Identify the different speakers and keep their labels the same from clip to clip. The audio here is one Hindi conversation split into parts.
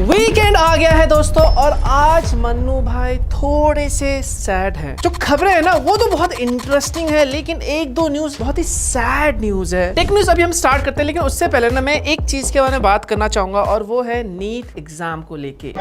Speaker 1: वीकेंड आ गया है दोस्तों और आज मन्नू भाई थोड़े से सैड है। जो खबरें है ना वो तो बहुत इंटरेस्टिंग है, लेकिन एक दो न्यूज बहुत ही सैड न्यूज है। टेक न्यूज अभी हम स्टार्ट करते हैं, लेकिन उससे पहले ना मैं एक चीज के बारे में बात करना चाहूंगा और वो है नीट एग्जाम को लेके।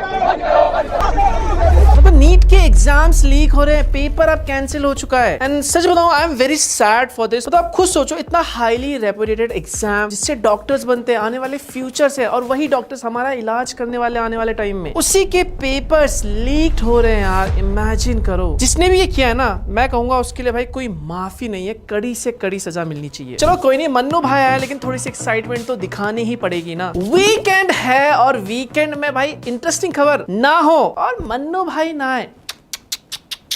Speaker 1: मतलब नीट के एग्जाम्स लीक हो रहे हैं, पेपर अब कैंसिल हो चुका है। एंड सच बताऊं I am very sad for this. तो आप खुद सोचो, इतना हाईली रेपुटेटेड एग्जाम जिससे डॉक्टर्स बनते हैं, आने वाले फ्यूचर से, और वही डॉक्टर्स हमारा इलाज करने वाले आने वाले टाइम में, उसी के पेपर्स लीक्ड हो रहे हैं यार। इमेजिन करो, जिसने भी ये किया है ना, मैं कहूंगा उसके लिए भाई कोई माफी नहीं है, कड़ी से कड़ी सजा मिलनी चाहिए। चलो कोई नहीं, मन्नू भाई आया, लेकिन थोड़ी सी एक्साइटमेंट तो दिखानी ही पड़ेगी ना। वीकेंड है और वीकेंड में भाई इंटरेस्टिंग खबर ना हो और मन्नू भाई ना आए,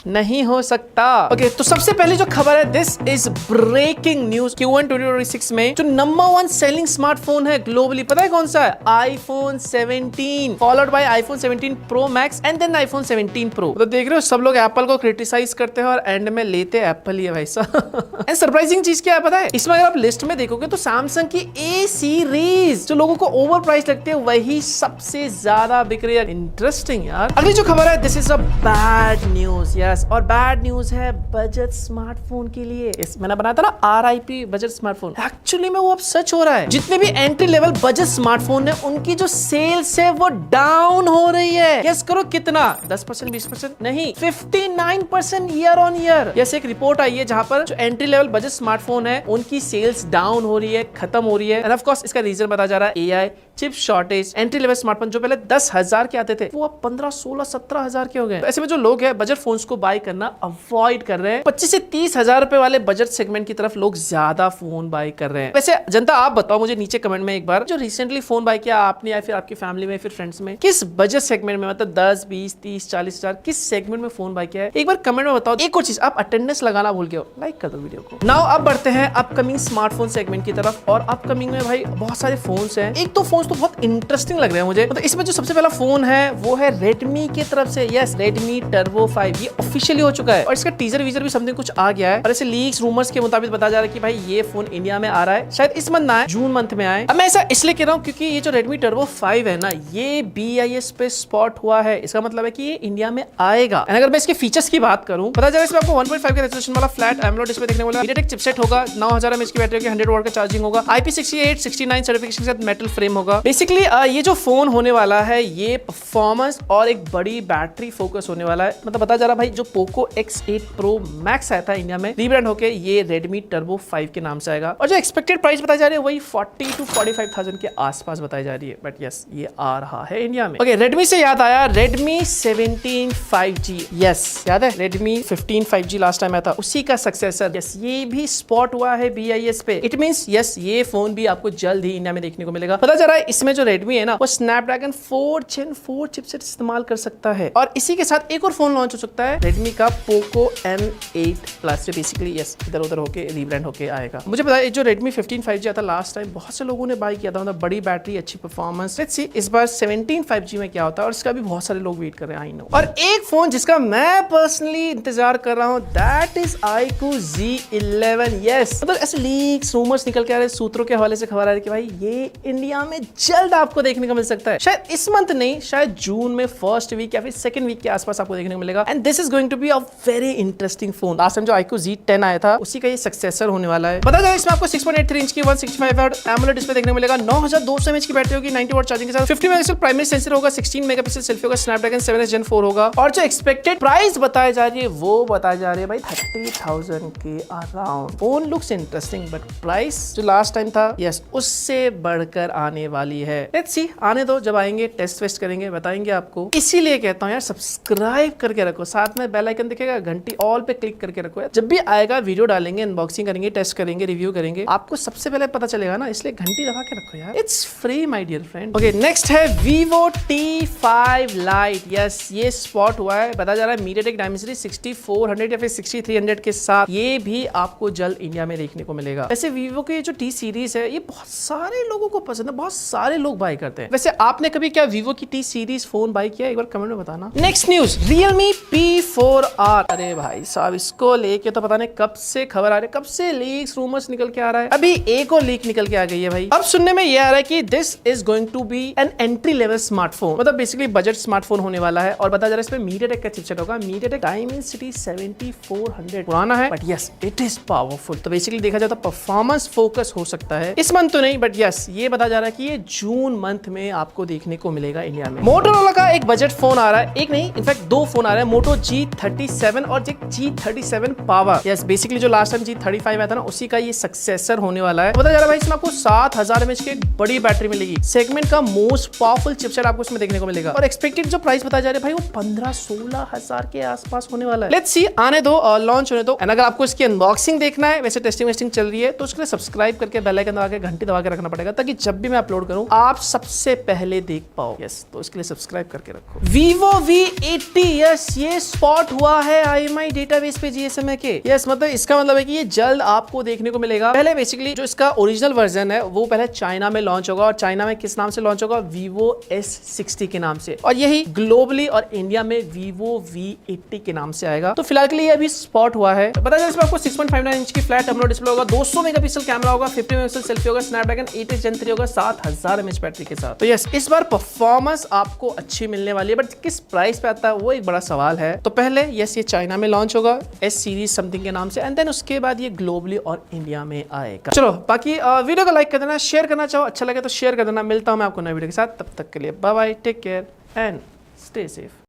Speaker 1: नहीं हो सकता। ओके, तो सबसे पहले जो खबर है, this is breaking news. Q1 2026 में जो नंबर 1 सेलिंग स्मार्टफोन है ग्लोबली, पता है कौन सा है? iPhone 17 followed by iPhone 17 Pro Max and then iPhone 17 Pro। तो देख रहे हो, सब लोग एप्पल को क्रिटिसाइज करते हैं और एंड में लेते एप्पल ही है भाई साहब। एंड सरप्राइजिंग चीज क्या है पता है? इसमें अगर आप लिस्ट में देखोगे तो सैमसंग की A सीरीज जो लोगों को ओवर प्राइस लगती है वही सबसे ज्यादा बिक रही है। इंटरेस्टिंग यार। अगली जो खबर है, this is a bad news. और बैड न्यूज है बजट स्मार्टफोन के लिए। मैंने बनाया था ना RIP बजट स्मार्टफोन, एक्चुअली में वो अब सच हो रहा है। जितने भी एंट्री लेवल बजट स्मार्टफोन है उनकी जो सेल्स है वो डाउन हो रही है। गेस करो कितना? 10%, 20%? नहीं, 59% ईयर ऑन ईयर। जैसे एक रिपोर्ट आई है जहां पर जो एंट्री लेवल बजट स्मार्टफोन है उनकी सेल्स डाउन हो रही है, खत्म हो रही है। एंड ऑफ कोर्स इसका रीजन बताया जा रहा है AI chip shortage. Entry level smartphone जो पहले 10,000 के आते थे वो अब 15, 16, 17,000 के हो गए। तो ऐसे में जो लोग हैं बजट फोन्स को बाय करना अवॉइड कर रहे हैं। 25 से 30,000 रुपए वाले बजट सेगमेंट की तरफ लोग ज्यादा फोन बाय कर रहे हैं। वैसे जनता आप बताओ मुझे नीचे कमेंट में एक बार, जो रिसेंटली फोन बाय किया आपने या फिर आपकी फैमिली में फिर फ्रेंड्स में, किस बजट सेगमेंट में, मतलब 10, 20, 30, 40,000 किस सेगमेंट में फोन बाय किया है? एक बार कमेंट में बताओ। एक और चीज, आप अटेंडेंस लगाना भूल गए हो, लाइक कर दो वीडियो को। नाउ अब बढ़ते हैं अपकमिंग स्मार्टफोन सेगमेंट की तरफ। और अपकमिंग में भाई बहुत सारे फोन्स हैं। एक तो फोन्स तो बहुत इंटरेस्टिंग लग रहे हैं मुझे। मतलब इसमें जो सबसे पहला फोन है वो है Redmi की तरफ से। यस, Redmi Turbo 5 ये ऑफिशियली हो चुका है और इसका टीजर वीजर भी समथिंग कुछ आ गया है। और ऐसे लीक्स रूमर्स के मुताबिक बताया जा रहा है कि भाई ये फोन इंडिया में आ रहा है, शायद इस मंथ ना आए, जून मंथ में आए। अब मैं ऐसा इसलिए कह रहा हूँ क्योंकि ये जो Redmi Turbo 5 है ना, ये BIS पे स्पॉट हुआ है। इसका मतलब है कि ये इंडिया में आएगा। अगर मैं इसके फीचर्स की बात करूं, पता चला इसमें आपको 1.5 के रेजोल्यूशन वाला फ्लैट AMOLED डिस्प्ले देखने को मिला। MediaTek चिपसेट होगा, 9000 mAh की बैटरी होगी, 100 वाट का चार्जिंग होगा, IP68 69 सर्टिफिकेशन के साथ मेटल फ्रेम होगा। बेसिकली ये जो फोन होने वाला है ये परफॉर्मेंस और एक बड़ी बैटरी फोकस होने वाला है। मतलब बताया जा रहा है भाई जो Poco X8 Pro Max आया था इंडिया में, रीब्रांड होके ये Redmi Turbo 5 के नाम से आएगा। और जो एक्सपेक्टेड प्राइस बताई जा रही है वही 40 to 45,000 के आसपास बताई जा रही है। बट यस, ये आ रहा है इंडिया में। ओके, Redmi से याद आया, Redmi 17 5G। यस, याद है Redmi 15 5G लास्ट टाइम आया था, उसी का सक्सेसर। यस, ये भी स्पॉट हुआ है BIS पे। इट मींस यस, ये फोन भी आपको जल्द ही इंडिया में देखने को मिलेगा। पता जा रहा है इसमें जो Redmi है ना, वो Snapdragon 4 Gen 4 चिपसेट इस्तेमाल कर सकता है। और इसी के साथ एक और फोन लॉन्च हो सकता है Redmi का Poco M8 Plus, जो बेसिकली यस इधर उधर होके रीब्रांड होके आएगा। मुझे पता है जो Redmi 15 5G आता लास्ट टाइम बहुत से लोगों ने बाय किया था, मतलब बड़ी बैटरी, अच्छी परफॉर्मेंस। लेट्स सी इस बार 17 5G में क्या होता है, और इसका भी बहुत सारे लोग वेट कर रहे हैं, आई नो। और एक फोन जिसका मैं पर्सनली इंतजार कर रहा हूं, that is iQOO Z11। Yes, मतलब ऐसे लीक्स रूमर्स निकल के आ रहे, सूत्रों के हवाले से खबर आ रही है कि भाई ये इंडिया में जल्द आपको देखने को मिल सकता है। शायद इस मंथ नहीं, शायद जून में फर्स्ट वीक या फिर सेकंड वीक के आसपास आपको देखने को मिलेगा। And this is going to be a very interesting phone. Last time जो iQOO Z10 आया था उसी का ये सक्सेसर होने वाला है। पता चला इसमें आपको 6.83 इंच की 165 हर्ट्ज AMOLED डिस्प्ले देखने को मिलेगा, 9200 mAh की बैटरी होगी, 90 वाट चार्जिंग के साथ, 50 मेगापिक्सल प्राइमरी सेंसर होगा, 16 मेगापिक्सल सेल्फी होगा, Snapdragon 7S Gen 4 होगा। और जो एक्सपेक्टेड प्राइस बताई जा रही है वो बताई जा रही है भाई 30,000 के around. Phone looks interesting but price जो लास्ट टाइम था यस उससे बढ़कर आने वाली है। लेट्स सी, आने दो, जब आएंगे टेस्ट वेस्ट करेंगे, बताएंगे आपको। इसीलिए कहता हूँ यार, सब्सक्राइब करके रखो, साथ में बेल आइकन दिखेगा, घंटी ऑल पे क्लिक करके रखो यार। जब भी आएगा वीडियो डालेंगे, अनबॉक्सिंग करेंगे, टेस्ट करेंगे, रिव्यू करेंगे, आपको सबसे पहले पता चलेगा ना, इसलिए घंटी दबा के रखो यार। It's free my dear friend. Okay, next है Vivo T5 Lite। यस, ये स्पॉट हुआ है, बताया जा रहा है MediaTek Dimensity 6400 या फिर 6300 के साथ ये भी आपको जल्द इंडिया में देखने को मिलेगा। वैसे Vivo की जो T सीरीज है ये बहुत सारे लोगों को पसंद है, बहुत सारे लोग बाय करते हैं। वैसे आपने कभी क्या वीवो की टी सीरीज फोन बाय किया, एक बार कमेंट में बताना। Next news, Realme P4R। अरे भाई साहब, इसको लेके तो पता नहीं कब से खबर आ रही है, कब से लीक्स रूमर्स निकल के आ रहा है। अभी एक और लीक निकल के आ गई है भाई। अब सुनने में ये आ रहा है कि this is going to be an entry level smartphone, मतलब बेसिकली बजट स्मार्टफोन होने वाला है। और बताया जा रहा है इसमें MediaTek का चिपसेट होगा, MediaTek Dimensity 7400। पुराना है but yes it is powerful. तो बेसिकली देखा जाए तो परफॉर्मेंस फोकस हो सकता है, इस मंथ तो नहीं बट यस ये बताया जा रहा है कि ये जून मंथ में आपको देखने को मिलेगा इंडिया में। मोटोरोला का एक बजट फोन आ रहा है, एक नहीं इनफैक्ट दो फोन आ रहे हैं, Moto G37 और G37 पावर। यस बेसिकली जो लास्ट टाइम G35 आया था ना, उसी का ये सक्सेसर होने वाला है। बताया जा रहा है भाई इसमें आपको 7000 mAh की एक बड़ी बैटरी मिलेगी, सेगमेंट का मोस्ट पावरफुल चिपसेट आपको इसमें देखने को मिलेगा। और एक्सपेक्टेड जो प्राइस बताया जा रहा है भाई वो 15-16 हजार के आसपास होने वाला है। लेट्स सी, आने दो और लॉन्च होने दो। एंड अगर आपको इसकी अनबॉक्सिंग देखना है, वैसे टेस्टिंग वेस्टिंग चल रही है, तो उसके लिए सब्सक्राइब करके बेल आइकन दबा के घंटी दबा के रखना पड़ेगा, ताकि जब भी मैं अपलोड करूं आप सबसे पहले देख पाओ। यस तो इसके लिए सब्सक्राइब करके रखो। Vivo V80, यस ये स्पॉट हुआ है IMEI डेटाबेस पे GSMA के। यस मतलब इसका मतलब है कि ये जल्द आपको देखने को मिलेगा। पहले बेसिकली जो इसका ओरिजिनल वर्जन है वो पहले चाइना में लॉन्च होगा, और चाइना में किस नाम से लॉन्च होगा, Vivo S60 के नाम से, और यही ग्लोबली और इंडिया में Vivo V80 के नाम से आएगा। तो फिलहाल के लिए अभी स्पॉट हुआ है। पता चला इसमें आपको 6.59 इंच की फ्लैट AMOLED डिस्प्ले होगा, 200 मेगापिक्सल कैमरा होगा, 50 मेगापिक्सल सेल्फी होगा, स्नैपड्रैगन 8 Gen 3 होगा, 7000 mAh बैटरी के साथ। तो यस इस बार परफॉर्मेंस आपको अच्छी मिलने वाली है, बट किस प्राइस पे आता है वो एक बड़ा सवाल है। तो पहले यस ये चाइना में लॉन्च होगा S सीरीज समथिंग के नाम से, एंड देन उसके बाद ये ग्लोबली और इंडिया में आएगा। चलो बाकी वीडियो को लाइक कर देना, शेयर करना चाहो अच्छा लगे तो शेयर कर देना। मिलता हूं मैं आपको नए वीडियो के साथ, तब तक के लिए bye bye, take care and stay safe.